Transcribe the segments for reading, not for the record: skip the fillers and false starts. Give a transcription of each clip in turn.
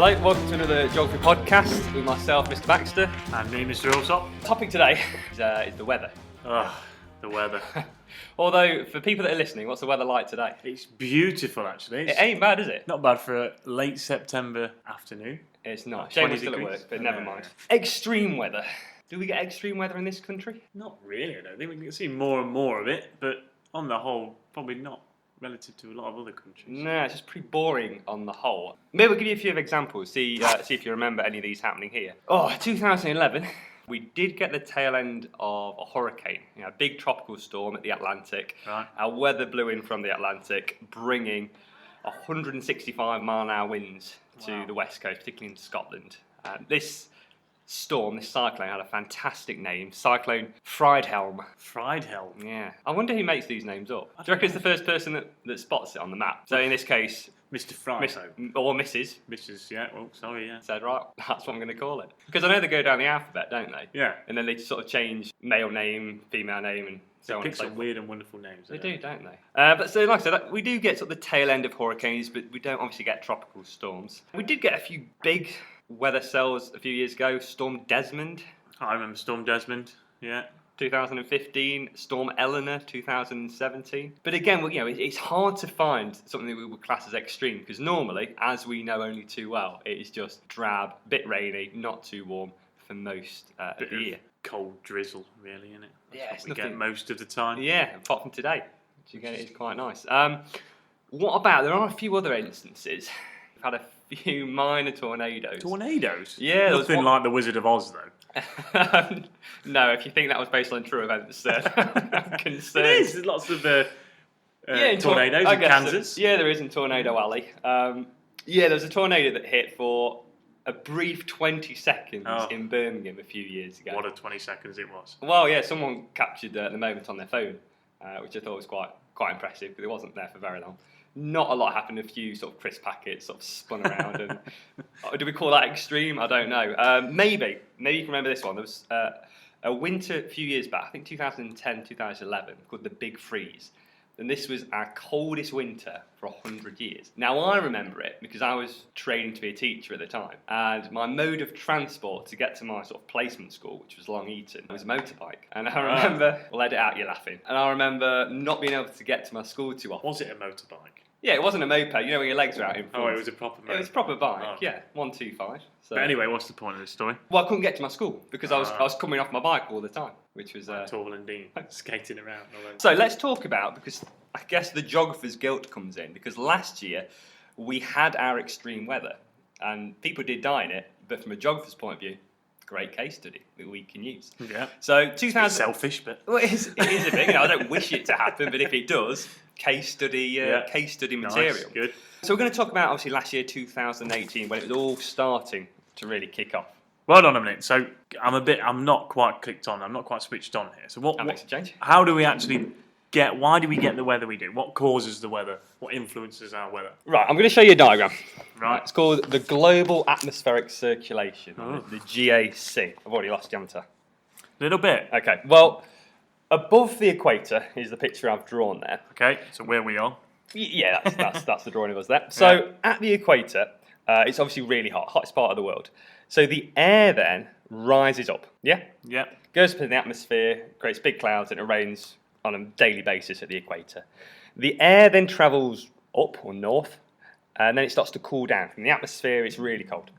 Hello, welcome to another Geography podcast with myself, Mr. Baxter. And me, Mr. Allsopp. Topic today is the weather. Oh, the weather. Although, for people that are listening, what's the weather like today? It's beautiful, actually. It ain't bad, is it? Not bad for a late September afternoon. It's not. Like Shame we're 20 still at degrees. work, but never mind. Extreme weather. Do we get extreme weather in this country? Not really, I don't think. We can see more and more of it, but on the whole, probably not relative to a lot of other countries. No, it's just pretty boring on the whole. Maybe we'll give you a few examples, see if you remember any of these happening here. 2011, we did get the tail end of a hurricane, a big tropical storm at the Atlantic. Right. Our weather blew in from the Atlantic, bringing 165-mile-an-hour winds to the west coast, particularly in Scotland. This storm, this cyclone, had a fantastic name, Cyclone Friedhelm. Friedhelm? Yeah. I wonder who makes these names up. Do you reckon it's the first person that spots it on the map? So in this case, Mr. Friedhelm. or Mrs. Mrs. Yeah, well, sorry, yeah. said, right, that's what I'm going to call it. Because I know they go down the alphabet, don't they? Yeah. And then they sort of change male name, female name, and so on They and pick so some forth. weird and wonderful names. They do, don't they? But so, like I said, we do get sort of the tail end of hurricanes, but we don't obviously get tropical storms. We did get a few big weather cells a few years ago. Storm Desmond, I remember Storm Desmond, yeah. 2015, Storm Eleanor, 2017. But again, it's hard to find something that we would class as extreme, because normally, as we know only too well, it is just drab, bit rainy, not too warm for most of the year. Cold drizzle, really, isn't it? That's Yeah, what it's we get nothing- most of the time. Yeah, apart from today, which again is quite nice. What about, there are a few other instances. We've had a few minor tornadoes. Tornadoes? Yeah, there was Nothing one- like the Wizard of Oz, though. No, if you think that was based on true events, I'm concerned. It is. There's lots of in tornadoes I in guess Kansas. Yeah, there is in Tornado Alley. There was a tornado that hit for a brief 20 seconds in Birmingham a few years ago. What a 20 seconds it was. Well, yeah, someone captured the moment on their phone, which I thought was quite impressive, because it wasn't there for very long. Not a lot happened. A few sort of crisp packets sort of spun around, and do we call that extreme? I don't know. Maybe you can remember this one. There was a winter a few years back, I think 2010, 2011, called the Big Freeze. And this was our coldest winter for 100 years. Now, I remember it because I was training to be a teacher at the time. And my mode of transport to get to my sort of placement school, which was Long Eaton, was a motorbike. And I remember, well, let it out, you're laughing. And I remember not being able to get to my school too often. Was it a motorbike? Yeah, it wasn't a moped, when your legs are out in front. Oh, it was a proper motorbike. It was a proper bike, Oh. yeah, 125. So. But anyway, what's the point of this story? Well, I couldn't get to my school because I was coming off my bike all the time, which was... Tall and Dean, skating around. So let's talk about, because I guess the geographer's guilt comes in, because last year we had our extreme weather and people did die in it, but from a geographer's point of view, great case study that we can use. Yeah. So It's 2000... selfish, but... Well, it is a bit, I don't wish it to happen, but if it does, case study material. Nice, good. So we're going to talk about, obviously, last year, 2018, when it was all starting to really kick off. Well done a minute. So I'm not quite clicked on. I'm not quite switched on here. So That makes a change. how do we actually why do we get the weather we do? What causes the weather? What influences our weather? Right, I'm going to show you a diagram. Right. It's called the Global Atmospheric Circulation, Oh. the GAC. I've already lost you, haven't I? Little bit. Okay, well, above the equator is the picture I've drawn there. Okay, so where we are. Yeah, that's the drawing of us there. So at the equator, it's obviously really hot, hottest part of the world. So the air then rises up, yeah? Yeah. Goes up in the atmosphere, creates big clouds, and it rains on a daily basis at the equator. The air then travels up or north, and then it starts to cool down. From the atmosphere, it's really cold.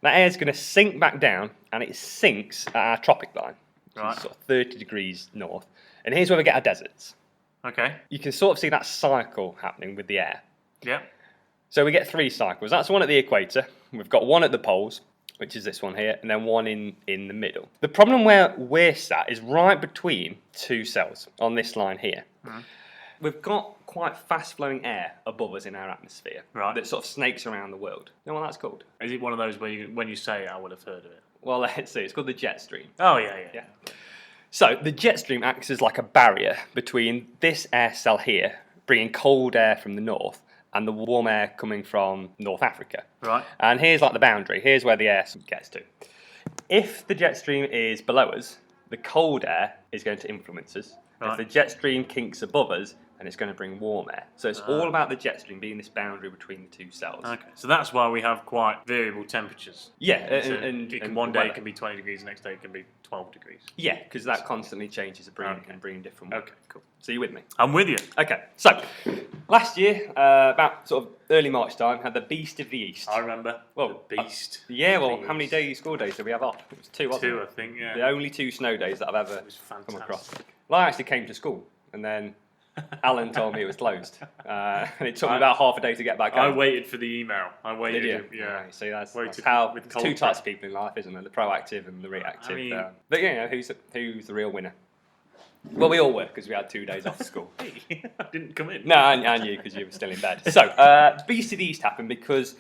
That air is going to sink back down, and it sinks at our tropic line, which Right. is sort of 30 degrees north. And here's where we get our deserts. Okay. You can sort of see that cycle happening with the air. Yeah. So we get 3 cycles. That's one at the equator. We've got one at the poles, which is this one here, and then one in the middle. The problem where we're sat is right between 2 cells on this line here. Mm. We've got quite fast-flowing air above us in our atmosphere that sort of snakes around the world. You know what that's called? Is it one of those where when you say it, I would have heard of it? Well, let's see. It's called the jet stream. Oh, yeah. Yeah. So the jet stream acts as like a barrier between this air cell here, bringing cold air from the north, and the warm air coming from North Africa. Right. And here's like the boundary. Here's where the air gets to. If the jet stream is below us, the cold air is going to influence us. Right. If the jet stream kinks above us, and it's going to bring warm air. So it's all about the jet stream being this boundary between the two cells. Okay, so that's why we have quite variable temperatures. Yeah, So and one day weather. it can be 20 degrees, the next day it can be 12 degrees. Yeah, because that constantly changes and bringing different weather. Okay, cool. So you with me? I'm with you. Okay, so last year, about sort of early March time, had the Beast of the East. I remember. Well, the Beast. Yeah, well, Please. How many school days did we have off? It was 2, wasn't it? 2, I think, yeah. The only 2 snow days that I've ever It was fantastic. come across. Well, I actually came to school, and then Alan told me it was closed. And it took me about half a day to get back I home. waited for the email. I waited. Did you? Yeah. See, that's Waited how with there's cold 2 types breath. of people in life, isn't there? The proactive and the reactive. I mean- But who's the real winner? Well, we all were because we had 2 days off school. Hey, I didn't come in. No, and you because you were still in bed. So, Beast of the East happened because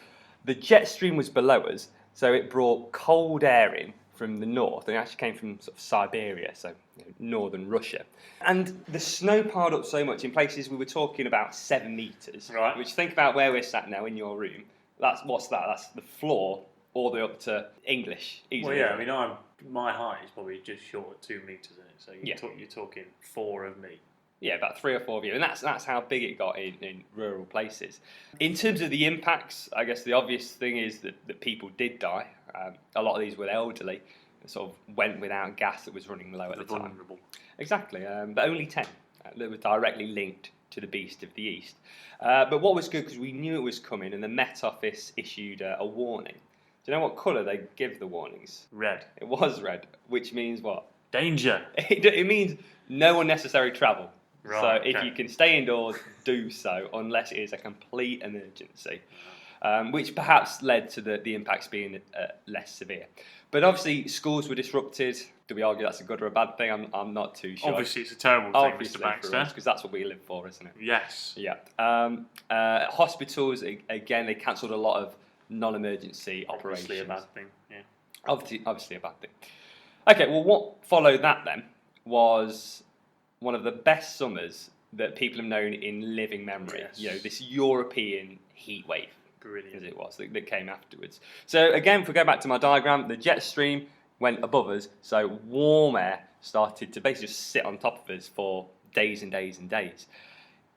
the jet stream was below us, so it brought cold air in from the north, and it actually came from sort of Siberia, so northern Russia. And the snow piled up so much in places we were talking about 7 meters. Right. Which, think about where we're sat now in your room. That's That's the floor all the way up to English. Easily. Well, yeah, I mean, my height is probably just short of 2 meters in it, so Yeah. you're talking 4 of me. Yeah, about 3 or 4 of you, and that's how big it got in rural places. In terms of the impacts, I guess the obvious thing is that people did die. A lot of these were elderly, and sort of went without gas that was running low at the time. Vulnerable. Exactly, but only 10 that were directly linked to the Beast of the East. But what was good, because we knew it was coming, and the Met Office issued a warning. Do you know what colour they give the warnings? Red. It was red, which means what? Danger. It means no unnecessary travel. Right, So if okay. you can stay indoors, do so, unless it is a complete emergency, which perhaps led to the impacts being less severe. But obviously, schools were disrupted. Do we argue that's a good or a bad thing? I'm not too sure. Obviously, it's a terrible thing, Obviously Mr. Baxter. because that's what we live for, isn't it? Yes. Yeah. Hospitals, again, they cancelled a lot of non-emergency operations. Obviously a bad thing, yeah. Obviously a bad thing. Okay, well, what followed that then was one of the best summers that people have known in living memory. Yes. You know, this European heat wave, Brilliant. as it was, that came afterwards. So again, if we go back to my diagram, the jet stream went above us, so warm air started to basically just sit on top of us for days and days and days.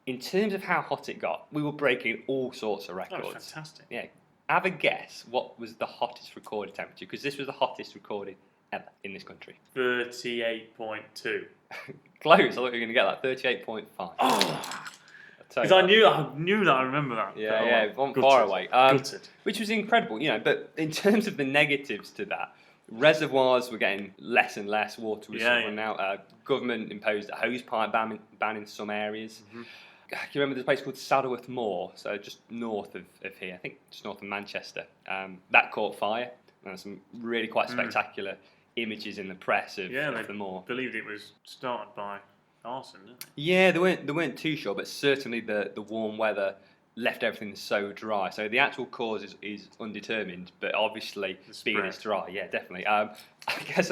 In terms of how hot it got, we were breaking all sorts of That records. was fantastic. Yeah. Have a guess what was the hottest recorded temperature, because this was the hottest recorded ever in this country. 38.2. Close, I thought you were going to get that. 38.5. Oh! Because Because I knew that, I remember that. Yeah, Oh, yeah, it wasn't gutted. far away. Gutted. Which was incredible, But in terms of the negatives to that, reservoirs were getting less and less. Water was running out. Government imposed a hose pipe ban in some areas. Mm-hmm. Do you remember there's a place called Saddleworth Moor, so just north of here, I think just north of Manchester. That caught fire. There were some really quite spectacular images in the press of the moor. Believed it was started by arson, didn't they? Yeah, they weren't too sure, but certainly the warm weather left everything so dry. So the actual cause is undetermined, but obviously being it's dry, yeah, definitely. I guess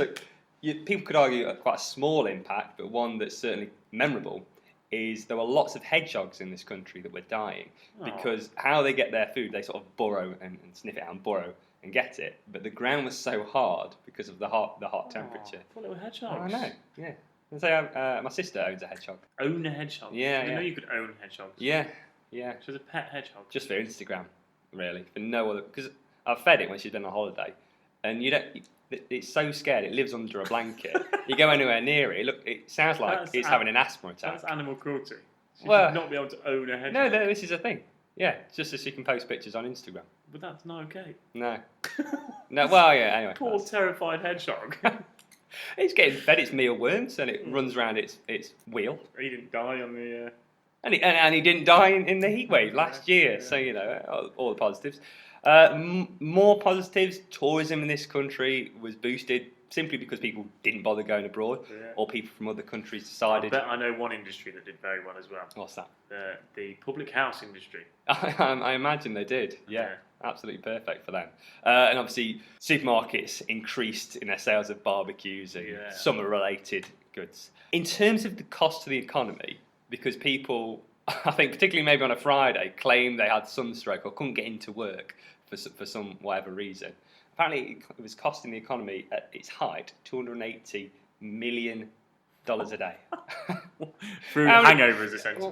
people could argue quite a small impact, but one that's certainly memorable is there were lots of hedgehogs in this country that were dying because how they get their food, they sort of burrow and sniff it out and burrow and get it, but the ground was so hard because of the hot temperature. I thought they were hedgehogs. Oh, I know, yeah. And so my sister owns a hedgehog. Own a hedgehog? Yeah, I didn't yeah. know you could own hedgehogs. Yeah. She was a pet hedgehog. Just for Instagram, really, for no other. Because I've fed it when she's been on holiday, and it's so scared. It lives under a blanket. You go anywhere near it, it sounds like it's having an asthma attack. That's animal cruelty. She Well, should not be able to own a hedgehog. No, this is a thing. Yeah, just so she can post pictures on Instagram. But that's not okay. No. Well, yeah. Anyway, Poor terrified hedgehog. it's getting fed its mealworms, and it runs around its wheel. He didn't die on the. And he didn't die in the heat wave last year. Yeah. So all the positives. More positives. Tourism in this country was boosted simply because people didn't bother going abroad, or people from other countries decided. I bet I know one industry that did very well as well. What's that? The public house industry. I imagine they did. Yeah. Absolutely perfect for them. And obviously, supermarkets increased in their sales of barbecues and summer-related goods. In terms of the cost to the economy, because people, I think particularly maybe on a Friday, claimed they had sunstroke or couldn't get into work for some whatever reason. Apparently, it was costing the economy at its height $280 million a day. Through How many- hangovers, essentially.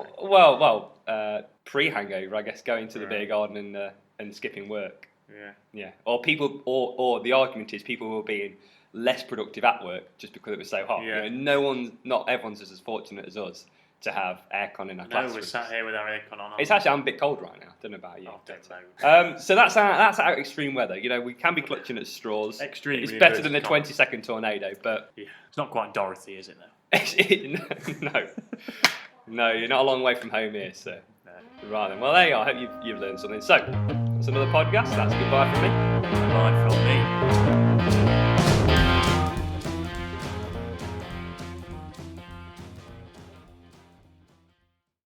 Pre-hangover, I guess, going to the beer garden and skipping work. Yeah. Yeah, or people, or the argument is people were being less productive at work just because it was so hot. Yeah. You know, not everyone's as fortunate as us to have aircon in our No, classrooms. we're sat here with our aircon on. It's actually I'm a bit cold right now. Don't know about you. Oh, don't know. So that's our extreme weather. You know, we can be clutching at straws. Extreme. It's better than a 20-second tornado, but Yeah. It's not quite Dorothy, is it, though? no, you're not a long way from home here, so. No. Right then. Well, there you are. I hope you've learned something. So, that's another podcast. That's goodbye from me. Bye from me.